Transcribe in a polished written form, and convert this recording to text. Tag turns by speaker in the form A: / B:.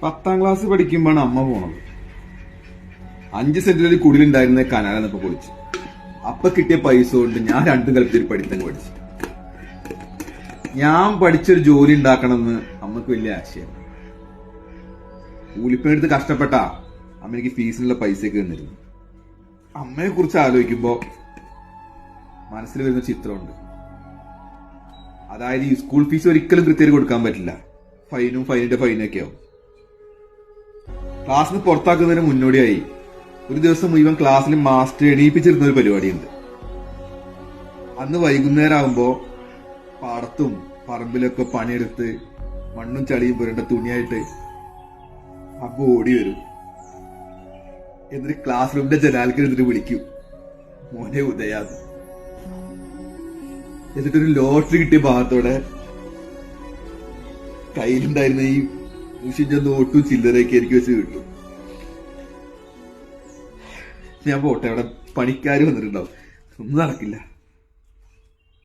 A: 10ാം class പഠിക്കുമ്പോഴാണ് അമ്മ പോണത്. 5 സെന്റിലൊരു കുടിലുണ്ടായിരുന്ന കനാലെന്നപ്പോ പൊളിച്ചു. അപ്പൊ കിട്ടിയ പൈസ കൊണ്ട് ഞാൻ 2 കളിച്ചൊരു പഠിത്തം പഠിച്ചു. ഞാൻ പഠിച്ചൊരു ജോലി ഉണ്ടാക്കണമെന്ന് അമ്മക്ക് വലിയ ആശയം. കൂലിപ്പണിയെടുത്ത് കഷ്ടപ്പെട്ടാ അമ്മ എനിക്ക് ഫീസിനുള്ള പൈസയൊക്കെ തന്നിരുന്നു. അമ്മയെ കുറിച്ച് ആലോചിക്കുമ്പോ മനസ്സിൽ വരുന്ന ചിത്രമുണ്ട്. അതായത് ഈ സ്കൂൾ ഫീസ് ഒരിക്കലും കൃത്യമായിട്ട് കൊടുക്കാൻ പറ്റില്ല. ഫൈനിന്റെ ഫൈനൊക്കെ ആവും. ക്ലാസ്സിൽ നിന്ന് പുറത്താക്കുന്നതിന് മുന്നോടിയായി ഒരു ദിവസം മുഴുവൻ ക്ലാസ്സിൽ മാസ്റ്റർ എണീപ്പിച്ചിരുന്ന ഒരു പരിപാടിയുണ്ട്. അന്ന് വൈകുന്നേരം ആകുമ്പോ പാടത്തും പറമ്പിലൊക്കെ പണിയെടുത്ത് മണ്ണും ചളിയും പുരണ്ട തുണിയായിട്ട് അപ്പ ഓടി വരും. എന്നിട്ട് ക്ലാസ് റൂമിന്റെ ജനാൽക്ക് എന്നിട്ട് വിളിക്കും, മോനെ ഉദയാന്ന്. എന്നിട്ടൊരു ലോട്ടറി കിട്ടിയ ഭാഗത്തോടെ കയ്യിലുണ്ടായിരുന്ന ഈ മുഷിഞ്ഞ നോട്ടും ചില്ലറയൊക്കെ എനിക്ക് വെച്ച് കിട്ടും. ഞാൻ പോട്ടെ, അവിടെ പണിക്കാർ വന്നിട്ടുണ്ടാവും, ഒന്നും നടക്കില്ല.